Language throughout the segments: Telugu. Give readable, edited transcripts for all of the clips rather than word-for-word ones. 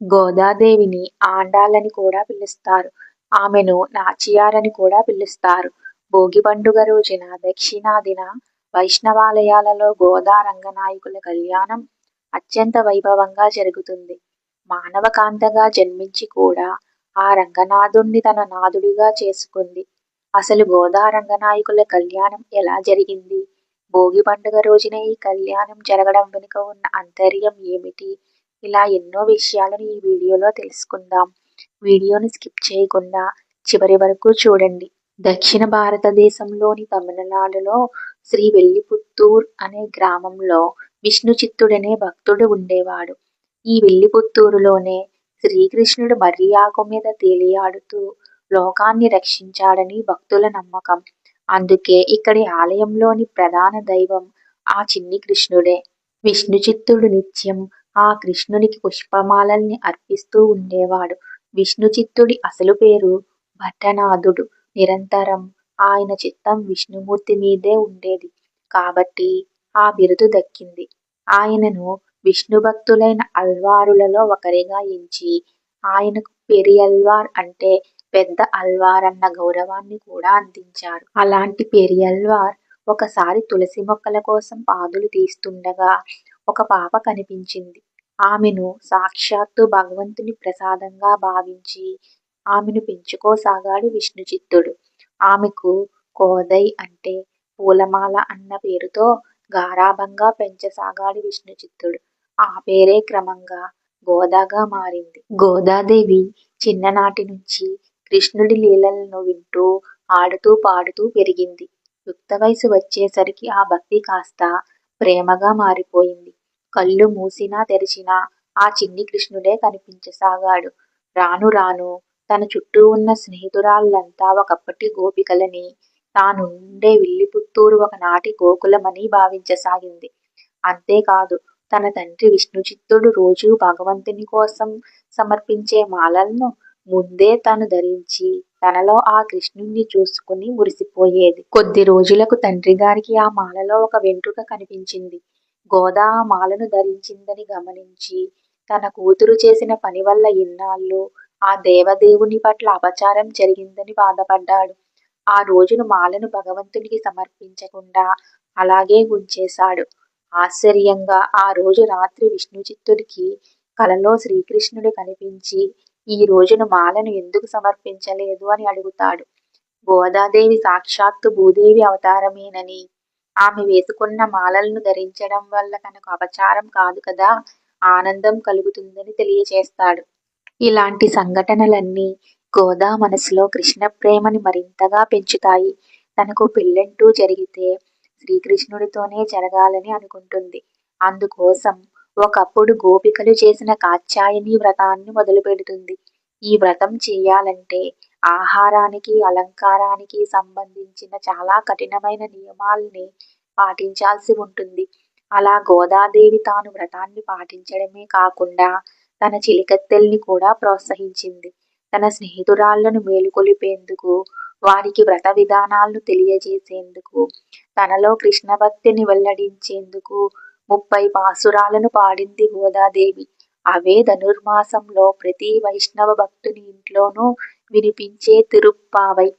గోదాదేవిని ఆండాలని కూడా పిలుస్తారు. ఆమెను నాచియార్ అని కూడా పిలుస్తారు. భోగి పండుగ రోజున దక్షిణాదిన వైష్ణవాలయాలలో గోదా రంగనాయకుల కళ్యాణం అత్యంత వైభవంగా జరుగుతుంది. మానవకాంతగా జన్మించి కూడా ఆ రంగనాథుణ్ణి తన నాథుడిగా చేసుకుంది. అసలు గోదా రంగనాయకుల కళ్యాణం ఎలా జరిగింది? భోగి పండుగ రోజున ఈ కళ్యాణం జరగడం వెనుక ఉన్న అంతర్యం ఏమిటి? ఇలా ఎన్నో విషయాలను ఈ వీడియోలో తెలుసుకుందాం. వీడియోని స్కిప్ చేయకుండా చివరి వరకు చూడండి. దక్షిణ భారతదేశంలోని తమిళనాడులో శ్రీ వెల్లిపుత్తూర్ అనే గ్రామంలో విష్ణు చిత్తుడనే భక్తుడు ఉండేవాడు. ఈ వెల్లిపుత్తూరులోనే శ్రీకృష్ణుడు మర్రి ఆకు మీద తేలియాడుతూ లోకాన్ని రక్షించాడని భక్తుల నమ్మకం. అందుకే ఇక్కడి ఆలయంలోని ప్రధాన దైవం ఆ చిన్ని కృష్ణుడే. విష్ణు చిత్తుడు నిత్యం ఆ కృష్ణునికి పుష్పమాలల్ని అర్పిస్తూ ఉండేవాడు. విష్ణు చిత్తుడి అసలు పేరు భట్టనాథుడు. నిరంతరం ఆయన చిత్తం విష్ణుమూర్తి మీదే ఉండేది కాబట్టి ఆ బిరుదు దక్కింది. ఆయనను విష్ణు భక్తులైన అల్వారులలో ఒకరిగా ఎంచి ఆయనకు పెరియల్వార్ అంటే పెద్ద అల్వార్ అన్న గౌరవాన్ని కూడా అందించారు. అలాంటి పెరియల్వార్ ఒకసారి తులసి మొక్కల కోసం పాదులు తీస్తుండగా ఒక పాప కనిపించింది. ఆమెను సాక్షాత్తు భగవంతుని ప్రసాదంగా భావించి ఆమెను పెంచుకోసాగాడు విష్ణు చిత్తుడు. ఆమెకు కోదై అంటే పూలమాల అన్న పేరుతో గారాబంగా పెంచసాగాడు విష్ణు చిత్తుడు. ఆ పేరే క్రమంగా గోదాగా మారింది. గోదాదేవి చిన్ననాటి నుంచి కృష్ణుడి లీలలను వింటూ ఆడుతూ పాడుతూ పెరిగింది. యుక్త వయసు వచ్చేసరికి ఆ భక్తి కాస్త ప్రేమగా మారిపోయింది. కళ్ళు మూసినా తెరిచినా ఆ చిన్ని కృష్ణుడే కనిపించసాగాడు. రాను రాను తన చుట్టూ ఉన్న స్నేహితురాళ్ళంతా ఒకప్పటి గోపికలని, తానుండే విల్లిపుత్తూరు ఒకనాటి గోకులమని భావించసాగింది. అంతేకాదు తన తండ్రి విష్ణు చిత్తుడు రోజూ భగవంతుని కోసం సమర్పించే మాలలను ముందే తను ధరించి తనలో ఆ కృష్ణుణ్ణి చూసుకుని మురిసిపోయేది. కొద్ది రోజులకు తండ్రి గారికి ఆ మాలలో ఒక వెంట్రుక కనిపించింది. గోదా ఆ మాలను ధరించిందని గమనించి తన కూతురు చేసిన పని వల్ల ఇన్నాళ్ళు ఆ దేవదేవుని పట్ల అపచారం జరిగిందని బాధపడ్డాడు. ఆ రోజును మాలను భగవంతునికి సమర్పించకుండా అలాగే ఉంచేశాడు. ఆశ్చర్యంగా ఆ రోజు రాత్రి విష్ణు చిత్తుడికి కలలో శ్రీకృష్ణుడు కనిపించి ఈ రోజును మాలను ఎందుకు సమర్పించలేదు అని అడుగుతాడు. గోదాదేవి సాక్షాత్తు భూదేవి అవతారమేనని, ఆమె వేసుకున్న మాలలను ధరించడం వల్ల తనకు అపచారం కాదు కదా, ఆనందం కలుగుతుందని తెలియచేస్తాడు. ఇలాంటి సంఘటనలన్నీ గోదా మనసులో కృష్ణ ప్రేమని మరింతగా పెంచుతాయి. తనకు పెళ్ళంటూ జరిగితే శ్రీకృష్ణుడితోనే జరగాలని అనుకుంటుంది. అందుకోసం ఒకప్పుడు గోపికలు చేసిన కాత్యాయని వ్రతాన్ని మొదలు పెడుతుంది. ఈ వ్రతం చేయాలంటే ఆహారానికి అలంకారానికి సంబంధించిన చాలా కఠినమైన నియమాల్ని పాటించాల్సి ఉంటుంది. అలా గోదాదేవి తాను వ్రతాన్ని పాటించడమే కాకుండా తన చిలికత్తెల్ని కూడా ప్రోత్సహించింది. తన స్నేహితురాళ్లను మేలుకొలిపేందుకు, వారికి వ్రత విధానాలను తెలియజేసేందుకు, తనలో కృష్ణ భక్తిని వెల్లడించేందుకు 30 పాసురాలను పాడింది గోదాదేవి. అవే ధనుర్మాసంలో ప్రతి వైష్ణవ భక్తుని ఇంట్లోనూ వినిపించే తిరుప్పావై.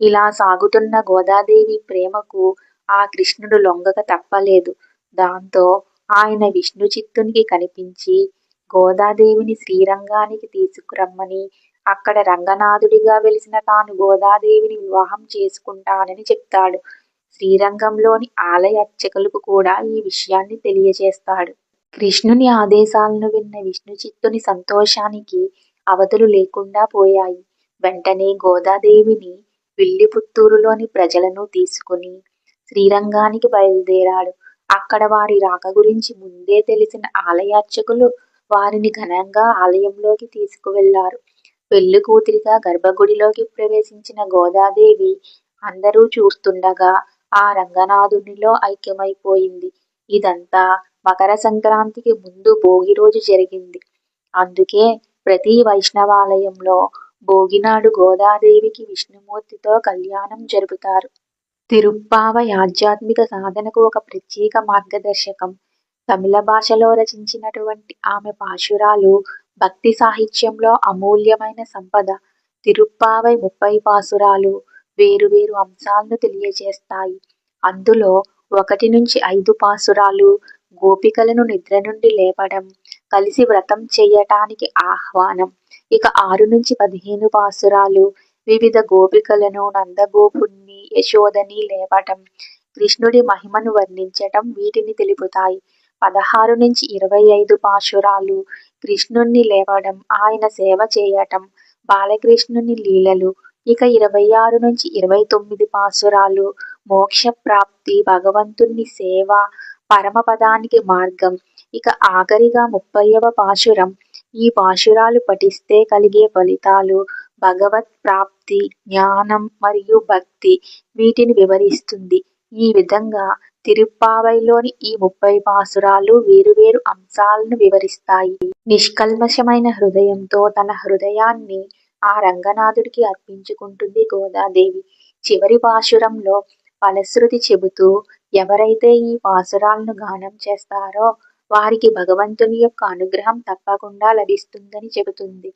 ఇలా సాగుతున్న గోదాదేవి ప్రేమకు ఆ కృష్ణుడు లొంగక తప్పలేదు. దాంతో ఆయన విష్ణు చిత్తునికి కనిపించి గోదాదేవిని శ్రీరంగానికి తీసుకురమ్మని, అక్కడ రంగనాథుడిగా వెలిసిన తాను గోదాదేవిని వివాహం చేసుకుంటానని చెప్తాడు. శ్రీరంగంలోని ఆలయ అర్చకులకు కూడా ఈ విషయాన్ని తెలియజేస్తాడు. కృష్ణుని ఆదేశాలను విన్న విష్ణు చిత్తుని సంతోషానికి అవధులు లేకుండా పోయాయి. వెంటనే గోదాదేవిని విల్లిపుత్తూరులోని ప్రజలను తీసుకుని శ్రీరంగానికి బయలుదేరాడు. అక్కడ వారి రాక గురించి ముందే తెలిసిన ఆలయ అర్చకులు వారిని ఘనంగా ఆలయంలోకి తీసుకువెళ్లారు. పెళ్లి కూతురిగా గర్భగుడిలోకి ప్రవేశించిన గోదాదేవి అందరూ చూస్తుండగా ఆ రంగనాథునిలో ఐక్యమైపోయింది. ఇదంతా మకర సంక్రాంతికి ముందు భోగి రోజు జరిగింది. అందుకే ప్రతి వైష్ణవాలయంలో భోగినాడు గోదాదేవికి విష్ణుమూర్తితో కళ్యాణం జరుపుతారు. తిరుప్పావై ఆధ్యాత్మిక సాధనకు ఒక ప్రత్యేక మార్గదర్శకం. తమిళ భాషలో రచించినటువంటి ఆమె పాశురాలు భక్తి సాహిత్యంలో అమూల్యమైన సంపద. తిరుప్పావై 30 పాసురాలు వేరువేరు అంశాలను తెలియజేస్తాయి. అందులో 1 నుంచి 5 పాసురాలు గోపికలను నిద్ర నుండి లేపడం, కలిసి వ్రతం చేయటానికి ఆహ్వానం. ఇక 6 నుంచి 15 పాసురాలు వివిధ గోపికలను, నందగోపుణ్ణి, యశోదని లేపటం, కృష్ణుడి మహిమను వర్ణించటం వీటిని తెలుపుతాయి. 16 నుంచి 25 పాశురాలు కృష్ణుణ్ణి లేపడం, ఆయన సేవ చేయటం, బాలకృష్ణుని లీలలు. ఇక 26 నుంచి 29 పాశురాలు మోక్ష ప్రాప్తి, భగవంతుని సేవ, పరమపదానికి మార్గం. ఇక ఆఖరిగా 30వ పాశురం. ఈ పాశురాలు పఠిస్తే కలిగే ఫలితాలు, భగవత్ ప్రాప్తి, జ్ఞానం మరియు భక్తి వీటిని వివరిస్తుంది. ఈ విధంగా తిరుప్పావైలోని ఈ 30 పాసురాలు వేరువేరు అంశాలను వివరిస్తాయి. నిష్కల్మషమైన హృదయంతో తన హృదయాన్ని ఆ రంగనాథుడికి అర్పించుకుంటుంది గోదాదేవి. చివరి పాశురంలో ఫలశ్రుతి చెబుతూ ఎవరైతే ఈ పాసురాలను గానం చేస్తారో వారికి భగవంతుని యొక్క అనుగ్రహం తప్పకుండా లభిస్తుందని చెబుతుంది.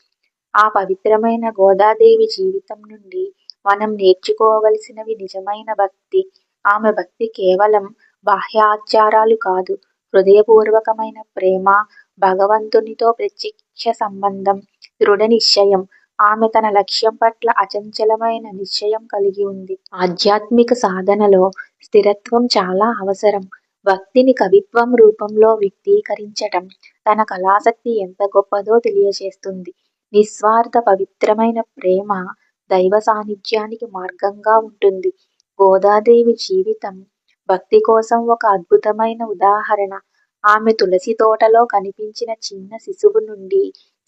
ఆ పవిత్రమైన గోదాదేవి జీవితం నుండి మనం నేర్చుకోవలసినవి నిజమైన భక్తి. ఆమె భక్తి కేవలం బాహ్య ఆచారాలు కాదు, హృదయపూర్వకమైన ప్రేమ, భగవంతునితో ప్రత్యక్ష సంబంధం, దృఢ నిశ్చయం. ఆమె తన లక్ష్యం పట్ల అచంచలమైన నిశ్చయం కలిగి ఉంది. ఆధ్యాత్మిక సాధనలో స్థిరత్వం చాలా అవసరం. భక్తిని కవిత్వం రూపంలో వ్యక్తీకరించటం తన కళాశక్తి ఎంత గొప్పదో తెలియజేస్తుంది. నిస్వార్థ పవిత్రమైన ప్రేమ దైవ సాన్నిధ్యానికి మార్గంగా ఉంటుంది. గోదాదేవి జీవితం భక్తి కోసం ఒక అద్భుతమైన ఉదాహరణ. ఆమె తులసి తోటలో కనిపించిన చిన్న శిశువు నుండి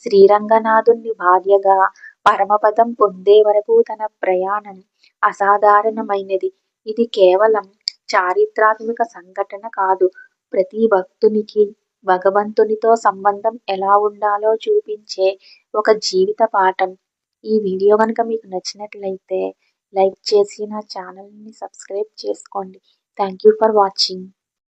శ్రీరంగనాథుని భార్యగా పరమపదం పొందే వరకు తన ప్రయాణం అసాధారణమైనది. ఇది కేవలం చారిత్రాత్మక సంఘటన కాదు, ప్రతి భక్తునికి భగవంతునితో సంబంధం ఎలా ఉండాలో చూపించే ఒక జీవిత పాఠం. ఈ వీడియో కనుక మీకు నచ్చినట్లయితే లైక్ చేసి నా ఛానల్ని సబ్స్క్రైబ్ చేసుకోండి. Thank you for watching.